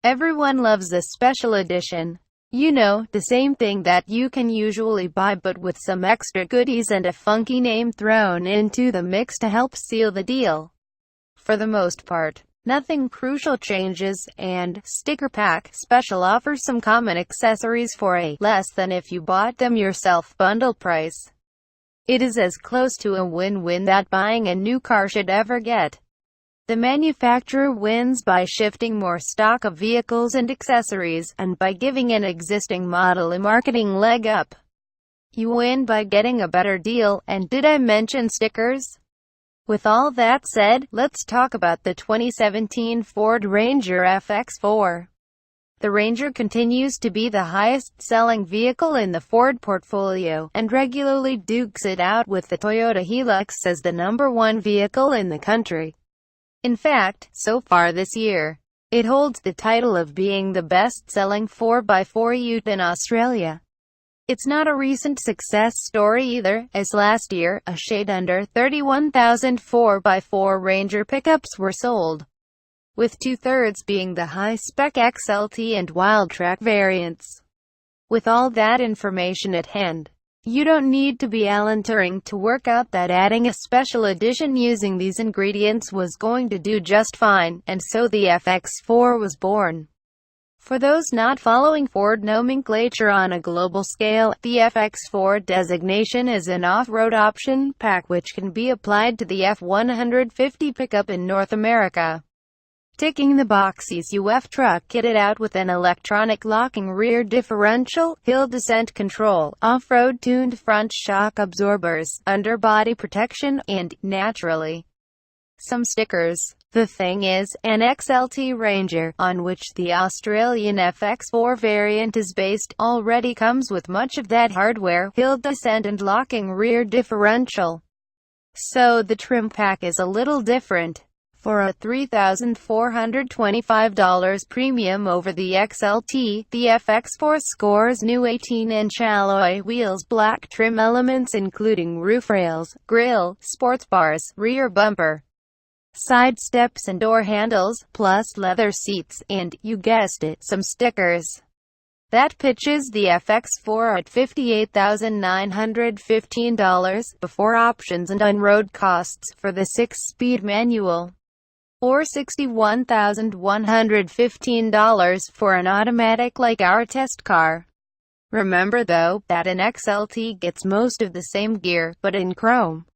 Everyone loves the special edition. You know, the same thing that you can usually buy but with some extra goodies and a funky name thrown into the mix to help seal the deal. For the most part, nothing crucial changes, and Sticker Pack Special offers some common accessories for a less than if you bought them yourself bundle price. It is as close to a win-win that buying a new car should ever get. The manufacturer wins by shifting more stock of vehicles and accessories, and by giving an existing model a marketing leg up. You win by getting a better deal, and did I mention stickers? With all that said, let's talk about the 2017 Ford Ranger FX4. The Ranger continues to be the highest-selling vehicle in the Ford portfolio, and regularly dukes it out with the Toyota HiLux as the #1 vehicle in the country. In fact, so far this year, it holds the title of being the best-selling 4x4 ute in Australia. It's not a recent success story either, as last year, a shade under 31,000 4x4 Ranger pickups were sold, with two-thirds being the high-spec XLT and Wildtrak variants. With all that information at hand, you don't need to be Alan Turing to work out that adding a special edition using these ingredients was going to do just fine, and so the FX4 was born. For those not following Ford nomenclature on a global scale, the FX4 designation is an off-road option pack which can be applied to the F-150 pickup in North America. Ticking the boxes, UF truck kitted out with an electronic locking rear differential, hill descent control, off-road tuned front shock absorbers, underbody protection, and, naturally, some stickers. The thing is, an XLT Ranger, on which the Australian FX4 variant is based, already comes with much of that hardware, hill descent and locking rear differential. So the trim pack is a little different. For a $3,425 premium over the XLT, the FX4 scores new 18-inch alloy wheels, black trim elements including roof rails, grille, sports bars, rear bumper, side steps and door handles, plus leather seats, and, you guessed it, some stickers. That pitches the FX4 at $58,915, before options and on-road costs for the 6-speed manual, or $61,115 for an automatic like our test car. Remember though, that an XLT gets most of the same gear, but in chrome.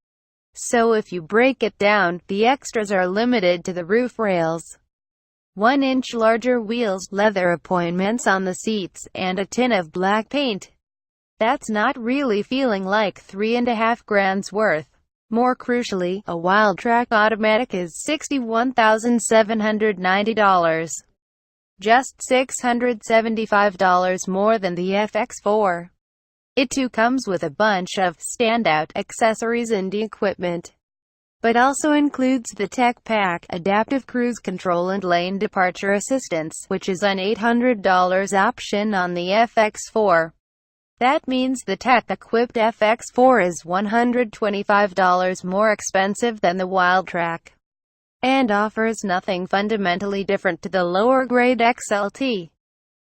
So if you break it down, the extras are limited to the roof rails, 1-inch larger wheels, leather appointments on the seats, and a tin of black paint. That's not really feeling like $3,500 worth. More crucially, a Wildtrak automatic is $61,790. Just $675 more than the FX4. It too comes with a bunch of standout accessories and equipment, but also includes the Tech Pack, adaptive cruise control and lane departure assistance, which is an $800 option on the FX4. That means the tech-equipped FX4 is $125 more expensive than the Wildtrak, and offers nothing fundamentally different to the lower-grade XLT.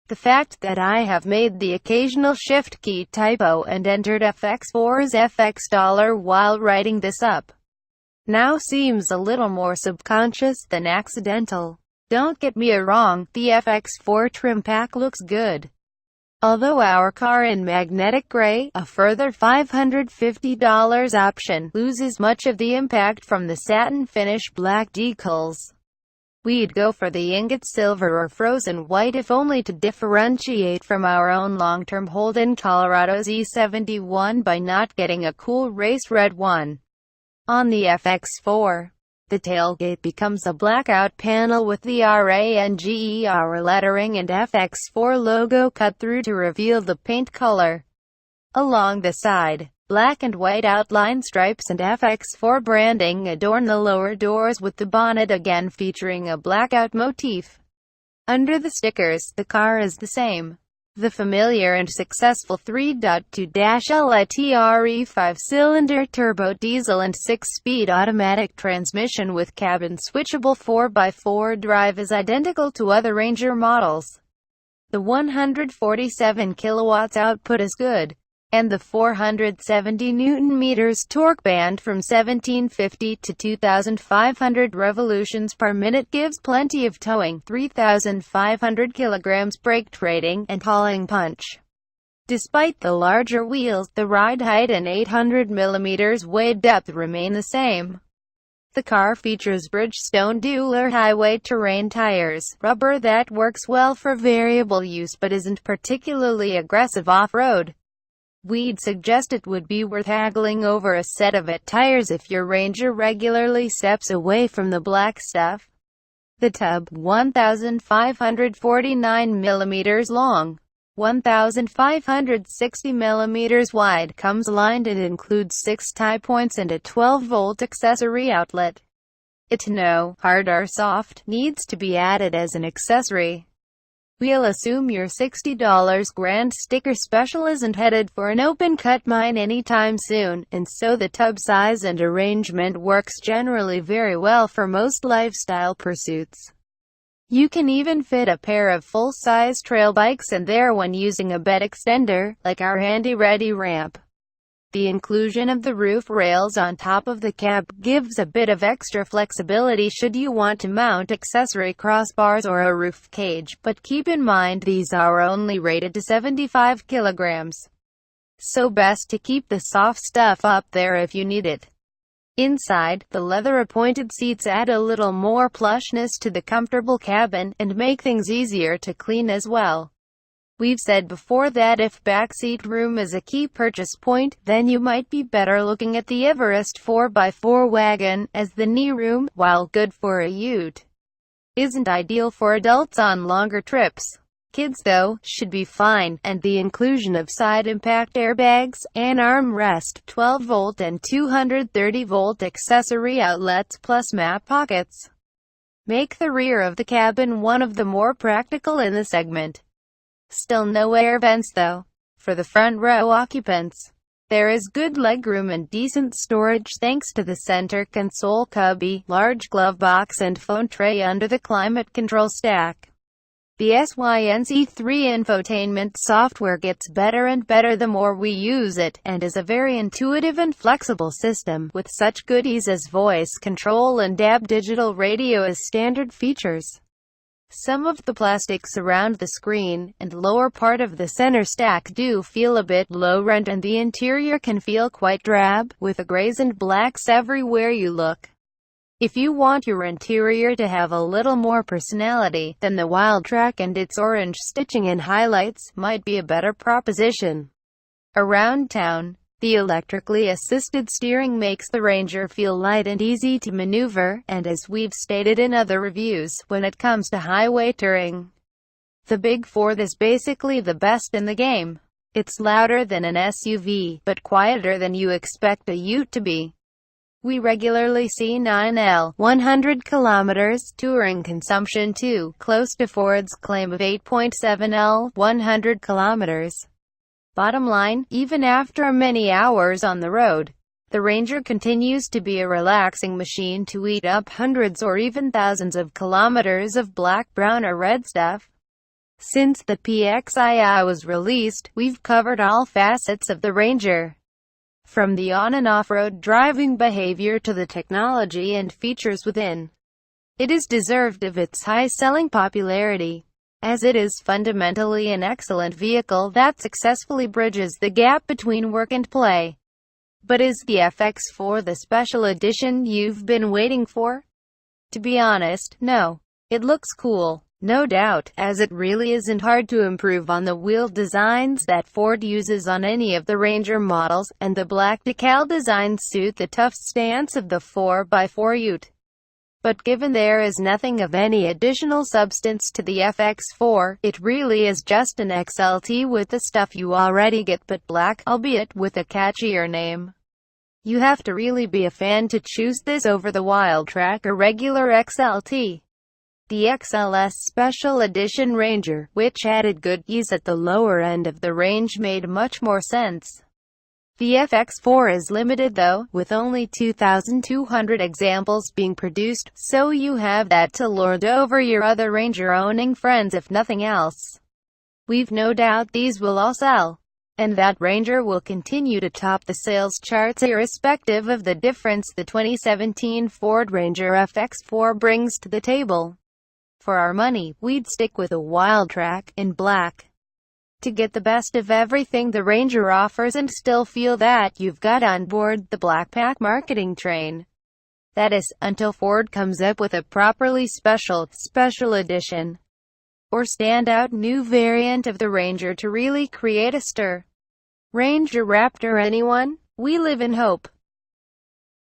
The fact that I have made the occasional shift key typo and entered FX4's FX dollar while writing this up now seems a little more subconscious than accidental. Don't get me wrong, the FX4 trim pack looks good. Although our car in magnetic gray, a further $550 option, loses much of the impact from the satin finish black decals. We'd go for the ingot silver or frozen white if only to differentiate from our own long-term hold in Colorado's E71 by not getting a cool race red one. On the FX4, the tailgate becomes a blackout panel with the RANGER lettering and FX4 logo cut through to reveal the paint color. Along the side, black and white outline stripes and FX4 branding adorn the lower doors, with the bonnet again featuring a blackout motif. Under the stickers, the car is the same. The familiar and successful 3.2-LITRE 5-cylinder turbo diesel and 6-speed automatic transmission with cabin switchable 4x4 drive is identical to other Ranger models. The 147 kilowatts output is good, and the 470 Nm torque band from 1750 to 2500 revolutions per minute gives plenty of towing, 3,500 kilograms brake rating, and hauling punch. Despite the larger wheels, the ride height and 800 mm weight depth remain the same. The car features Bridgestone dual highway terrain tires, rubber that works well for variable use but isn't particularly aggressive off-road. We'd suggest it would be worth haggling over a set of tires if your Ranger regularly steps away from the black stuff. The tub, 1,549 mm long, 1,560 mm wide, comes lined and includes 6 tie points and a 12-volt accessory outlet. It's no hard or soft, needs to be added as an accessory. We'll assume your $60 grand sticker special isn't headed for an open-cut mine anytime soon, and so the tub size and arrangement works generally very well for most lifestyle pursuits. You can even fit a pair of full-size trail bikes in there when using a bed extender, like our handy-ready ramp. The inclusion of the roof rails on top of the cab gives a bit of extra flexibility should you want to mount accessory crossbars or a roof cage, but keep in mind these are only rated to 75 kilograms. So best to keep the soft stuff up there if you need it. Inside, the leather-appointed seats add a little more plushness to the comfortable cabin, and make things easier to clean as well. We've said before that if backseat room is a key purchase point, then you might be better looking at the Everest 4x4 wagon, as the knee room, while good for a ute, isn't ideal for adults on longer trips. Kids, though, should be fine, and the inclusion of side impact airbags, an armrest, 12-volt and 230-volt accessory outlets plus map pockets make the rear of the cabin one of the more practical in the segment. Still no air vents though, for the front row occupants. There is good legroom and decent storage thanks to the center console cubby, large glove box and phone tray under the climate control stack. The SYNC3 infotainment software gets better and better the more we use it, and is a very intuitive and flexible system, with such goodies as voice control and DAB digital radio as standard features. Some of the plastics around the screen and lower part of the center stack do feel a bit low-rent, and the interior can feel quite drab, with grays and blacks everywhere you look. If you want your interior to have a little more personality, then the Wildtrak and its orange stitching and highlights might be a better proposition. Around town, the electrically assisted steering makes the Ranger feel light and easy to maneuver, and as we've stated in other reviews, when it comes to highway touring, the Big Four is basically the best in the game. It's louder than an SUV, but quieter than you expect a ute to be. We regularly see 9L, 100 km touring consumption too, close to Ford's claim of 8.7L, 100 km. Bottom line, even after many hours on the road, the Ranger continues to be a relaxing machine to eat up hundreds or even thousands of kilometers of black, brown or red stuff. Since the PXII was released, we've covered all facets of the Ranger. From the on- and off-road driving behavior to the technology and features within. It is deserved of its high selling popularity, as it is fundamentally an excellent vehicle that successfully bridges the gap between work and play. But is the FX4 the special edition you've been waiting for? To be honest, no. It looks cool, no doubt, as it really isn't hard to improve on the wheel designs that Ford uses on any of the Ranger models, and the black decal designs suit the tough stance of the 4x4 ute. But given there is nothing of any additional substance to the FX4, it really is just an XLT with the stuff you already get but black, albeit with a catchier name. You have to really be a fan to choose this over the Wildtrak or regular XLT. The XLS Special Edition Ranger, which added goodies at the lower end of the range, made much more sense. The FX4 is limited though, with only 2,200 examples being produced, so you have that to lord over your other Ranger-owning friends if nothing else. We've no doubt these will all sell, and that Ranger will continue to top the sales charts irrespective of the difference the 2017 Ford Ranger FX4 brings to the table. For our money, we'd stick with a Wildtrak in black, to get the best of everything the Ranger offers and still feel that you've got on board the Blackpack marketing train. That is, until Ford comes up with a properly special edition, or standout new variant of the Ranger to really create a stir. Ranger Raptor anyone? We live in hope.